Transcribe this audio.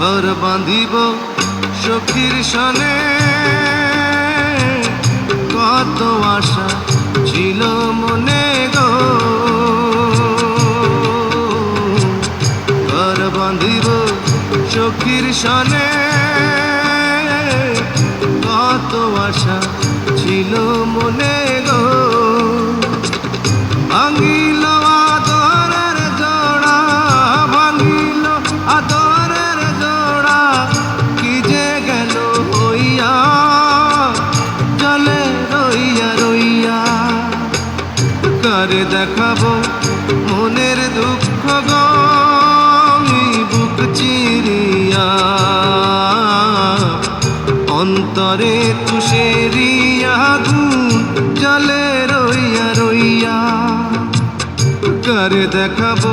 ঘর বাঁধিব সখীর সনে, কত আশা ছিল মনে গো। ঘর বাঁধিব সখীর সনে, কত আশা ছিল মনে গো। ভাঙিল আদরের জোড়া, ভাঙিল আদরের জোড়া, কি যে গেল হইয়া জলে রইয়া রইয়া। কারে দেখাবো মনের দুঃখ গো, বুক চিরিয়া অন্তরে তুষেরি আগুন জলে রইয়া রইয়া। কারে দেখাবো